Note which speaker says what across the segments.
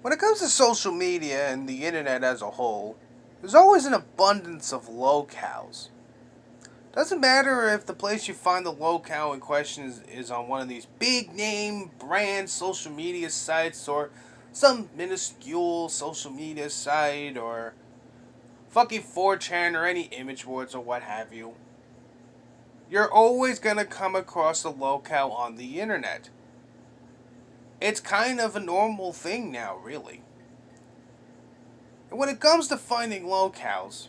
Speaker 1: When it comes to social media and the internet as a whole, there's always an abundance of lolcows. Doesn't matter if the place you find the lolcow in question is on one of these big name brand social media sites or some minuscule social media site or fucking 4chan or any image boards or what have you. You're always gonna come across a lolcow on the internet. It's kind of a normal thing now, really. And when it comes to finding lolcows,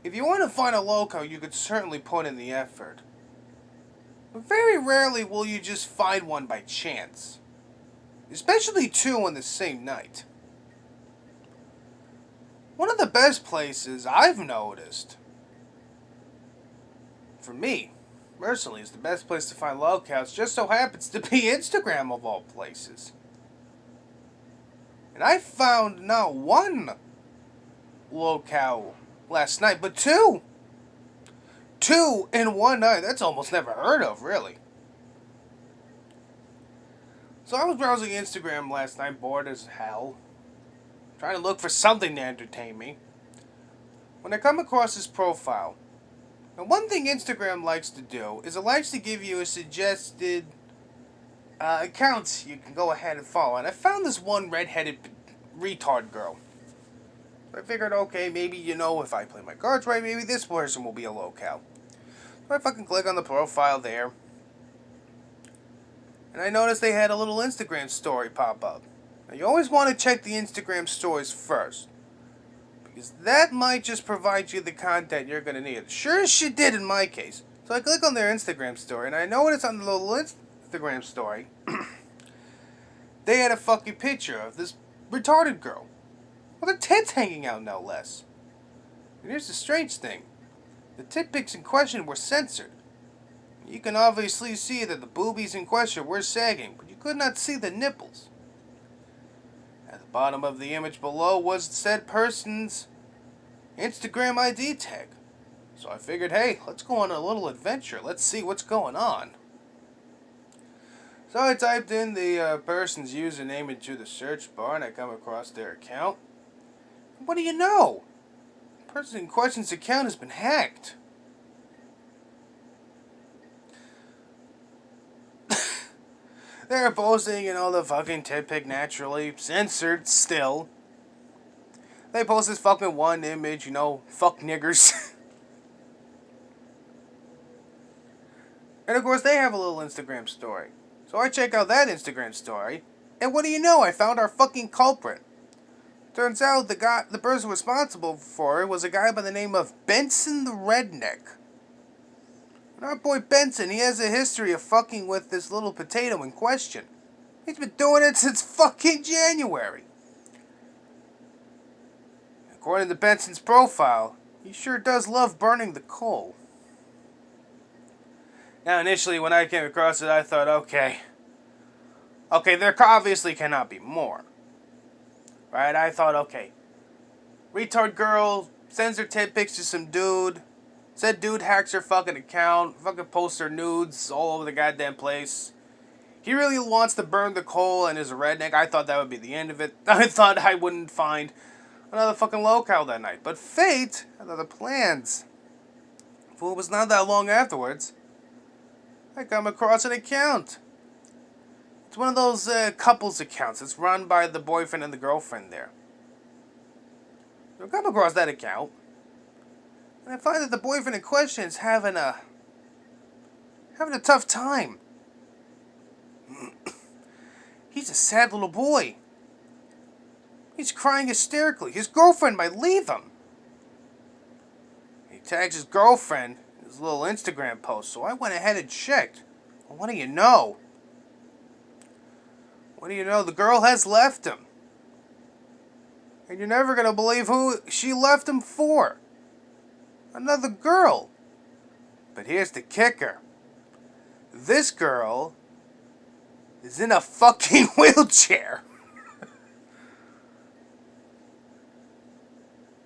Speaker 1: if you want to find a lolcow, you could certainly put in the effort. But very rarely will you just find one by chance, especially two on the same night. One of the best places I've noticed, for me, personally, is the best place to find lolcows just so happens to be Instagram of all places. And I found not one lolcow last night, but two. Two in one night. That's almost never heard of, really. So I was browsing Instagram last night, bored as hell, trying to look for something to entertain me, when I come across this profile. And one thing Instagram likes to do is it likes to give you a suggested accounts you can go ahead and follow. And I found this one redheaded retard girl. So I figured, okay, maybe, if I play my cards right, maybe this person will be a lolcow. So I fucking click on the profile there. And I noticed they had a little Instagram story pop up. Now you always want to check the Instagram stories first, because that might just provide you the content you're going to need. Sure as shit did in my case. So I click on their Instagram story, and I notice on the little Instagram story, they had a fucking picture of this retarded girl. With her tits hanging out, no less. And here's the strange thing. The tit pics in question were censored. You can obviously see that the boobies in question were sagging, but you could not see the nipples. At the bottom of the image below was said person's Instagram ID tag. So I figured, hey, let's go on a little adventure. Let's see what's going on. So I typed in the person's username into the search bar, and I come across their account. What do you know? The person in question's account has been hacked. They're posting, the fucking tit pic naturally, censored still. They post this fucking one image, fuck niggers. And of course they have a little Instagram story. So I check out that Instagram story, and what do you know? I found our fucking culprit. Turns out the person responsible for it was a guy by the name of Benson the Redneck. And our boy Benson, he has a history of fucking with this little potato in question. He's been doing it since fucking January. According to Benson's profile, he sure does love burning the coal. Now, initially, when I came across it, I thought, okay, there obviously cannot be more. Right? I thought, okay, retard girl sends her tit pics to some dude. Said dude hacks her fucking account, fucking posts her nudes all over the goddamn place. He really wants to burn the coal and is a redneck. I thought that would be the end of it. I thought I wouldn't find another fucking lolcow that night. But fate had other plans. For it was not that long afterwards, I come across an account. It's one of those couples accounts. It's run by the boyfriend and the girlfriend there. So I come across that account, and I find that the boyfriend in question is having a tough time. He's a sad little boy. He's crying hysterically. His girlfriend might leave him. He tags his girlfriend in his little Instagram post, so I went ahead and checked. Well, what do you know? What do you know? The girl has left him. And you're never going to believe who she left him for. Another girl. But here's the kicker. This girl is in a fucking wheelchair.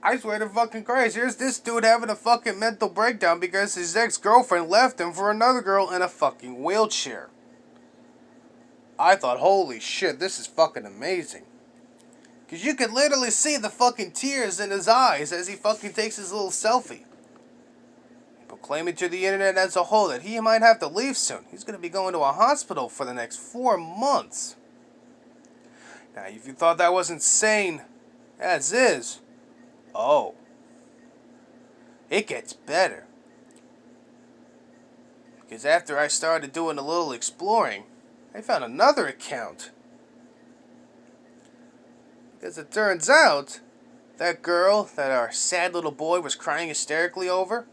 Speaker 1: I swear to fucking Christ, here's this dude having a fucking mental breakdown because his ex-girlfriend left him for another girl in a fucking wheelchair. I thought, holy shit, this is fucking amazing. Because you could literally see the fucking tears in his eyes as he fucking takes his little selfie. Proclaiming to the internet as a whole that he might have to leave soon. He's going to be going to a hospital for the next 4 months. Now, if you thought that was insane, as is, oh, it gets better. Because after I started doing a little exploring, I found another account. Because it turns out, that girl that our sad little boy was crying hysterically over,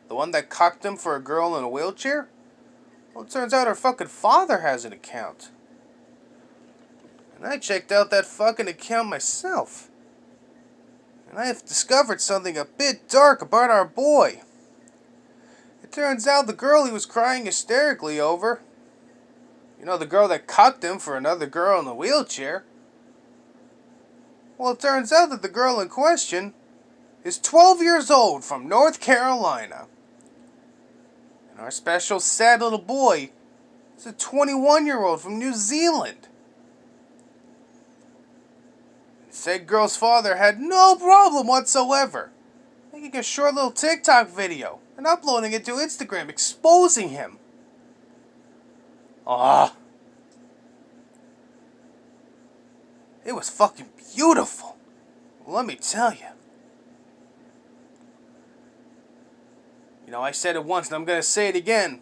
Speaker 1: the one that cocked him for a girl in a wheelchair, well, it turns out her fucking father has an account. And I checked out that fucking account myself. And I have discovered something a bit dark about our boy. It turns out the girl he was crying hysterically over, you know, the girl that cocked him for another girl in a wheelchair, well, it turns out that the girl in question is 12 years old from North Carolina. And our special sad little boy is a 21-year-old from New Zealand. The said girl's father had no problem whatsoever making a short little TikTok video and uploading it to Instagram, exposing him. It was fucking beautiful. Let me tell you. You know, I said it once and I'm going to say it again.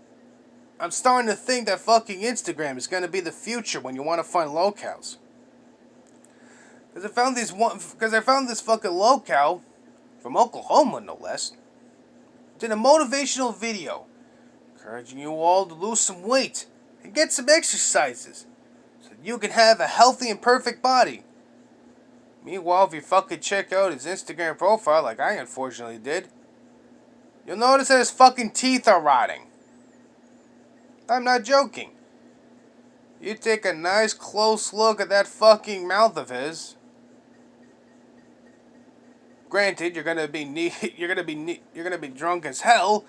Speaker 1: I'm starting to think that fucking Instagram is going to be the future when you want to find lolcows. Because I found this fucking lolcow from Oklahoma, no less. Did a motivational video encouraging you all to lose some weight and get some exercises so that you can have a healthy and perfect body. Meanwhile, if you fucking check out his Instagram profile like I unfortunately did, you'll notice that his fucking teeth are rotting. I'm not joking. You take a nice close look at that fucking mouth of his. Granted, you're gonna be drunk as hell.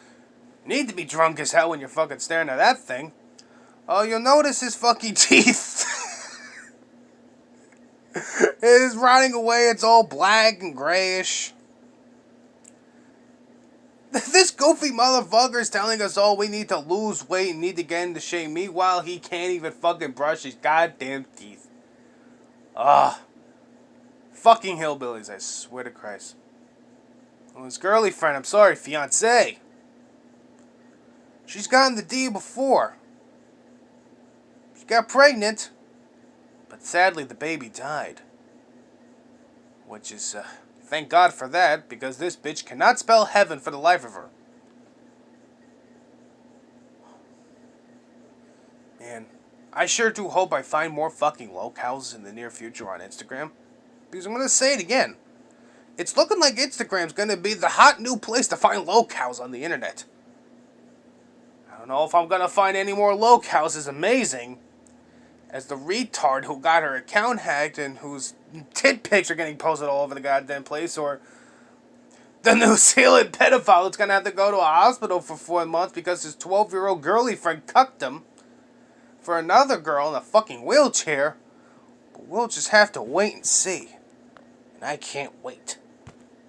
Speaker 1: Need to be drunk as hell when you're fucking staring at that thing. Oh, you'll notice his fucking teeth. It is rotting away. It's all black and grayish. This goofy motherfucker is telling us all we need to lose weight and need to get into shape. Meanwhile, he can't even fucking brush his goddamn teeth. Fucking hillbillies, I swear to Christ. Well, his girly friend, I'm sorry, fiancé. She's gotten the D before. She got pregnant. But sadly, the baby died. Which is, thank God for that, because this bitch cannot spell heaven for the life of her. Man, I sure do hope I find more fucking lolcows in the near future on Instagram. Because I'm going to say it again. It's looking like Instagram's going to be the hot new place to find lolcows on the internet. I don't know if I'm going to find any more lolcows as amazing as the retard who got her account hacked and whose tit pics are getting posted all over the goddamn place, or the New Zealand pedophile that's going to have to go to a hospital for 4 months because his 12-year-old girly friend cucked him for another girl in a fucking wheelchair. But we'll just have to wait and see. And I can't wait.